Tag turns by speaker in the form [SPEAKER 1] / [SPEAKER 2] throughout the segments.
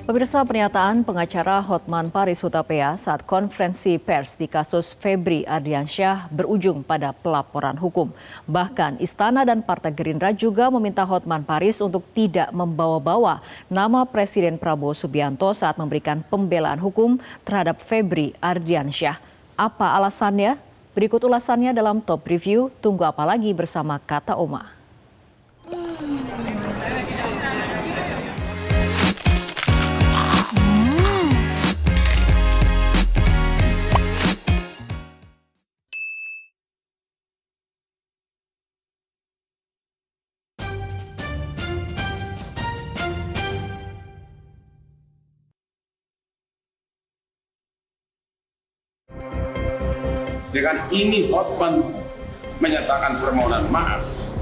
[SPEAKER 1] Pemirsa, pernyataan pengacara Hotman Paris Hutapea saat konferensi pers di kasus Febri Ardiansyah berujung pada pelaporan hukum. Bahkan Istana dan Partai Gerindra juga meminta Hotman Paris untuk tidak membawa-bawa nama Presiden Prabowo Subianto saat memberikan pembelaan hukum terhadap Febri Ardiansyah. Apa alasannya? Berikut ulasannya dalam Top Review. Tunggu apa lagi bersama Kata Oma.
[SPEAKER 2] Dengan ini Hotman menyatakan permohonan maaf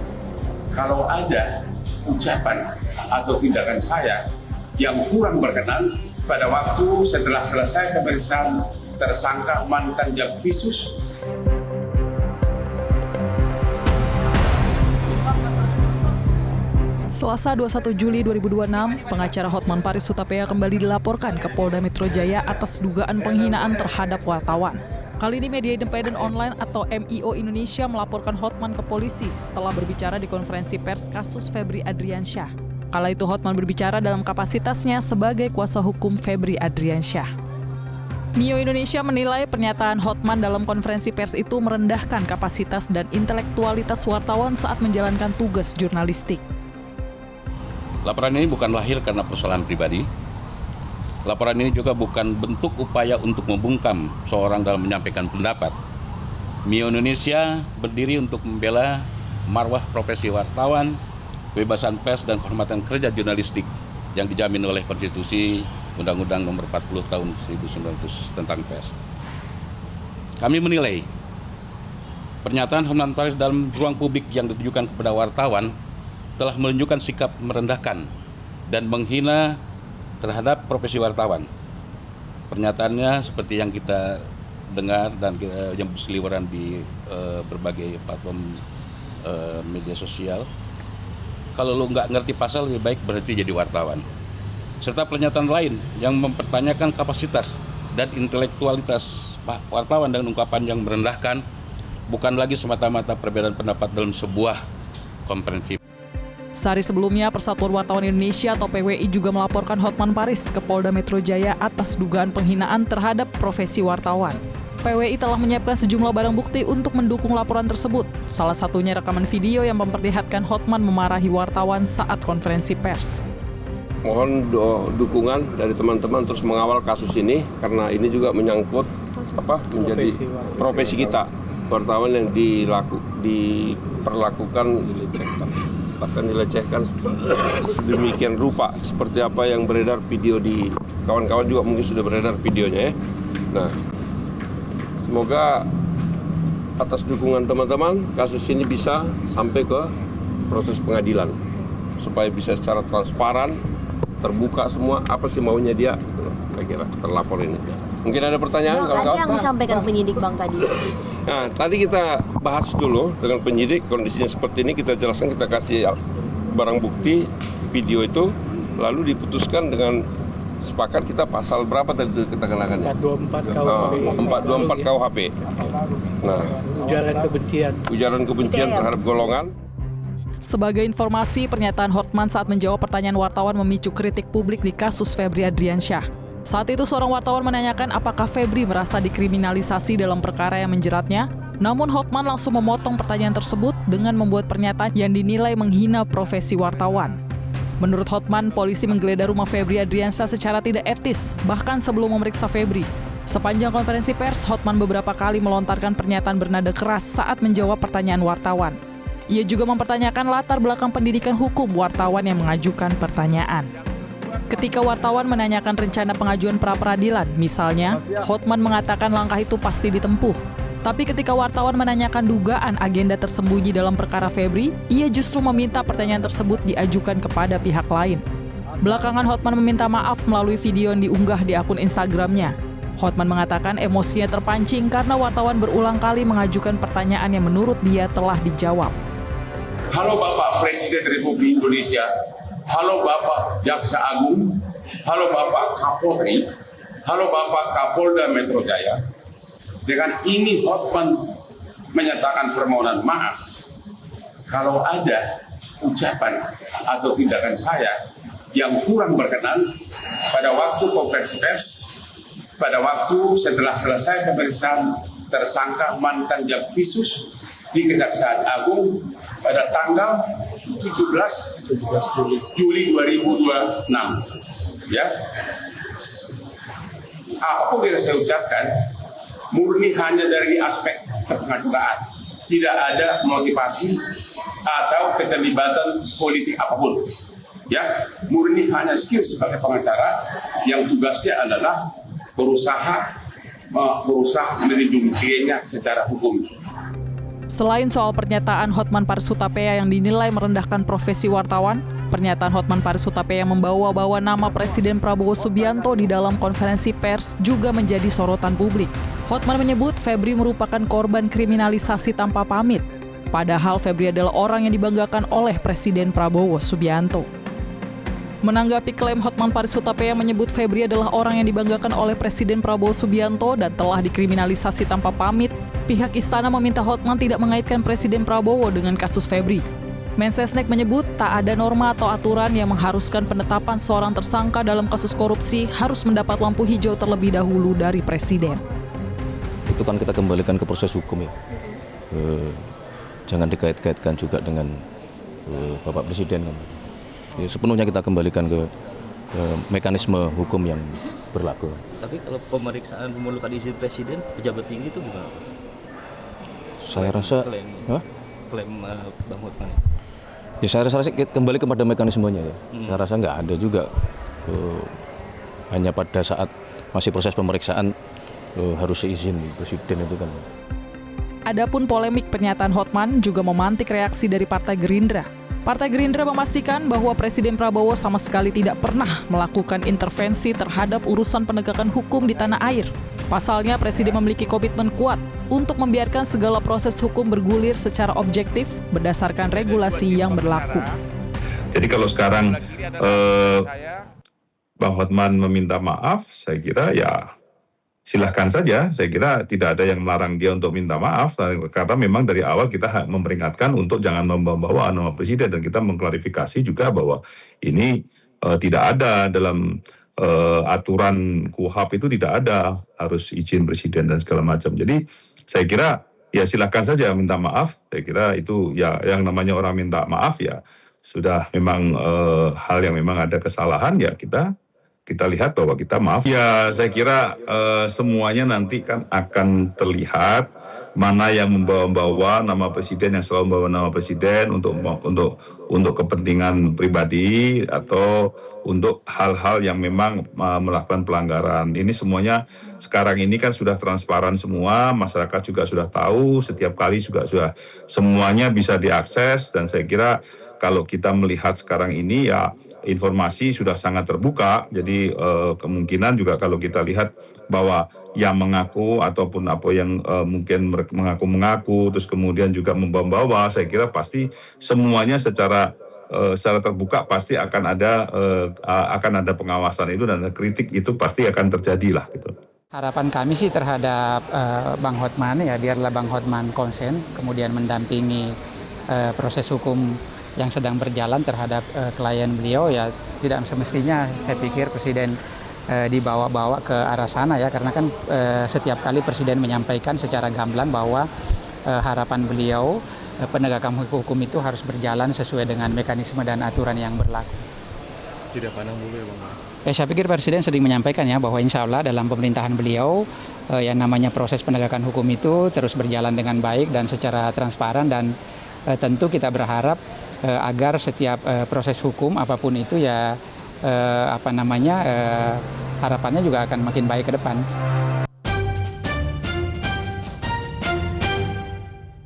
[SPEAKER 2] kalau ada ucapan atau tindakan saya yang kurang berkenan pada waktu setelah selesai pemeriksaan tersangka mantan Jampitsus.
[SPEAKER 3] Selasa 21 Juli 2026, pengacara Hotman Paris Hutapea kembali dilaporkan ke Polda Metro Jaya atas dugaan penghinaan terhadap wartawan. Kali ini Media Independen Online atau MIO Indonesia melaporkan Hotman ke polisi setelah berbicara di konferensi pers kasus Febri Ardiansyah. Kala itu Hotman berbicara dalam kapasitasnya sebagai kuasa hukum Febri Ardiansyah. MIO Indonesia menilai pernyataan Hotman dalam konferensi pers itu merendahkan kapasitas dan intelektualitas wartawan saat menjalankan tugas jurnalistik.
[SPEAKER 4] Laporan ini bukan lahir karena persoalan pribadi. Laporan ini juga bukan bentuk upaya untuk membungkam seorang dalam menyampaikan pendapat. MIO Indonesia berdiri untuk membela marwah profesi wartawan, kebebasan pers dan kehormatan kerja jurnalistik yang dijamin oleh Konstitusi Undang-Undang Nomor 40 Tahun 1900 tentang pers. Kami menilai pernyataan Hotman Paris dalam ruang publik yang ditujukan kepada wartawan telah menunjukkan sikap merendahkan dan menghina terhadap profesi wartawan. Pernyataannya seperti yang kita dengar dan yang berseliweran di berbagai platform media sosial. Kalau lu nggak ngerti pasal, lebih baik berhenti jadi wartawan. Serta pernyataan lain yang mempertanyakan kapasitas dan intelektualitas wartawan dengan ungkapan yang merendahkan, bukan lagi semata-mata perbedaan pendapat dalam sebuah konferensi.
[SPEAKER 3] Sehari sebelumnya, Persatuan Wartawan Indonesia atau PWI juga melaporkan Hotman Paris ke Polda Metro Jaya atas dugaan penghinaan terhadap profesi wartawan. PWI telah menyiapkan sejumlah barang bukti untuk mendukung laporan tersebut. Salah satunya rekaman video yang memperlihatkan Hotman memarahi wartawan saat konferensi pers.
[SPEAKER 5] Mohon dukungan dari teman-teman terus mengawal kasus ini karena ini juga menyangkut menjadi profesi kita, wartawan yang diperlakukan bahkan dilecehkan sedemikian rupa seperti apa yang beredar video di kawan-kawan juga mungkin sudah beredar videonya ya. Nah, semoga atas dukungan teman-teman kasus ini bisa sampai ke proses pengadilan supaya bisa secara transparan terbuka semua apa sih maunya dia, saya kira terlapor ini. Mungkin ada pertanyaan kawan-kawan?
[SPEAKER 6] Tadi yang disampaikan penyidik Bang tadi.
[SPEAKER 5] Nah, tadi kita bahas dulu dengan penyidik, kondisinya seperti ini, kita jelaskan, kita kasih barang bukti, video itu, lalu diputuskan dengan sepakat kita pasal berapa tadi kita kenakan ya?
[SPEAKER 7] 424 KUHP.
[SPEAKER 5] 424 KUHP. Nah, ujaran kebencian terhadap golongan.
[SPEAKER 3] Sebagai informasi, pernyataan Hotman saat menjawab pertanyaan wartawan memicu kritik publik di kasus Febri Ardiansyah. Saat itu seorang wartawan menanyakan apakah Febri merasa dikriminalisasi dalam perkara yang menjeratnya. Namun Hotman langsung memotong pertanyaan tersebut dengan membuat pernyataan yang dinilai menghina profesi wartawan. Menurut Hotman, polisi menggeledah rumah Febri Ardiansyah secara tidak etis, bahkan sebelum memeriksa Febri. Sepanjang konferensi pers, Hotman beberapa kali melontarkan pernyataan bernada keras saat menjawab pertanyaan wartawan. Ia juga mempertanyakan latar belakang pendidikan hukum wartawan yang mengajukan pertanyaan. Ketika wartawan menanyakan rencana pengajuan pra-peradilan, misalnya, Hotman mengatakan langkah itu pasti ditempuh. Tapi ketika wartawan menanyakan dugaan agenda tersembunyi dalam perkara Febri, ia justru meminta pertanyaan tersebut diajukan kepada pihak lain. Belakangan Hotman meminta maaf melalui video yang diunggah di akun Instagramnya. Hotman mengatakan emosinya terpancing karena wartawan berulang kali mengajukan pertanyaan yang menurut dia telah dijawab.
[SPEAKER 2] Halo Bapak Presiden Republik Indonesia, halo Bapak Jaksa Agung, halo Bapak Kapolri, halo Bapak Kapolda Metro Jaya, dengan ini Hotman menyatakan permohonan maaf kalau ada ucapan atau tindakan saya yang kurang berkenan pada waktu konferensi pers, pada waktu setelah selesai pemeriksaan tersangka mantan Jampitsus di Kejaksaan Agung pada tanggal 17 Juli 2026. Ya, apapun yang saya ucapkan murni hanya dari aspek kepengacaraan, tidak ada motivasi atau keterlibatan politik apapun. Ya, murni hanya skill sebagai pengacara yang tugasnya adalah berusaha melindungi kliennya secara hukum.
[SPEAKER 3] Selain soal pernyataan Hotman Paris Hutapea yang dinilai merendahkan profesi wartawan, pernyataan Hotman Paris Hutapea membawa-bawa nama Presiden Prabowo Subianto di dalam konferensi pers juga menjadi sorotan publik. Hotman menyebut Febri merupakan korban kriminalisasi tanpa pamit. Padahal Febri adalah orang yang dibanggakan oleh Presiden Prabowo Subianto. Menanggapi klaim Hotman Paris Hutapea menyebut Febri adalah orang yang dibanggakan oleh Presiden Prabowo Subianto dan telah dikriminalisasi tanpa pamit, pihak istana meminta Hotman tidak mengaitkan Presiden Prabowo dengan kasus Febri. Mensesnek menyebut tak ada norma atau aturan yang mengharuskan penetapan seorang tersangka dalam kasus korupsi harus mendapat lampu hijau terlebih dahulu dari Presiden.
[SPEAKER 8] Itu kan kita kembalikan ke proses hukum ya. Jangan dikait-kaitkan juga dengan Bapak Presiden kan. Ya, sepenuhnya kita kembalikan ke mekanisme hukum yang berlaku.
[SPEAKER 7] Tapi kalau pemeriksaan memerlukan izin presiden, pejabat tinggi itu gimana?
[SPEAKER 8] Saya rasa
[SPEAKER 7] klaim Bang Hotman.
[SPEAKER 8] Ya saya rasa kembali kepada mekanismenya ya. Saya rasa nggak ada juga hanya pada saat masih proses pemeriksaan harus seizin presiden itu kan.
[SPEAKER 3] Adapun polemik pernyataan Hotman juga memantik reaksi dari Partai Gerindra. Partai Gerindra memastikan bahwa Presiden Prabowo sama sekali tidak pernah melakukan intervensi terhadap urusan penegakan hukum di tanah air. Pasalnya, Presiden memiliki komitmen kuat untuk membiarkan segala proses hukum bergulir secara objektif berdasarkan regulasi yang berlaku.
[SPEAKER 9] Jadi kalau sekarang Bang Hotman meminta maaf, saya kira ya silahkan saja. Saya kira tidak ada yang melarang dia untuk minta maaf, karena memang dari awal kita memperingatkan untuk jangan membawa nama presiden, dan kita mengklarifikasi juga bahwa ini tidak ada dalam aturan KUHAP itu tidak ada harus izin presiden dan segala macam. Jadi saya kira ya silahkan saja minta maaf. Saya kira itu ya yang namanya orang minta maaf ya sudah memang hal yang memang ada kesalahan ya kita lihat bahwa kita maaf. Ya saya kira semuanya nanti kan akan terlihat mana yang membawa nama presiden, yang selalu membawa nama presiden untuk kepentingan pribadi atau untuk hal-hal yang memang melakukan pelanggaran. Ini semuanya sekarang ini kan sudah transparan semua, masyarakat juga sudah tahu, setiap kali juga sudah semuanya bisa diakses, dan saya kira kalau kita melihat sekarang ini ya informasi sudah sangat terbuka, jadi kemungkinan juga kalau kita lihat bahwa yang mengaku ataupun apa yang mungkin mengaku terus kemudian juga membawa, saya kira pasti semuanya secara terbuka pasti akan ada pengawasan itu, dan kritik itu pasti akan terjadi lah gitu.
[SPEAKER 10] Harapan kami sih terhadap Bang Hotman ya, biarlah Bang Hotman konsen kemudian mendampingi proses hukum yang sedang berjalan terhadap klien beliau, ya tidak semestinya saya pikir presiden dibawa-bawa ke arah sana ya, karena kan setiap kali presiden menyampaikan secara gamblang bahwa harapan beliau penegakan hukum itu harus berjalan sesuai dengan mekanisme dan aturan yang berlaku.
[SPEAKER 11] Tidak pandang bulu ya Bang?
[SPEAKER 10] Saya pikir presiden sering menyampaikan ya bahwa insya Allah dalam pemerintahan beliau yang namanya proses penegakan hukum itu terus berjalan dengan baik dan secara transparan, dan tentu kita berharap agar setiap proses hukum apapun itu ya harapannya juga akan makin baik ke depan.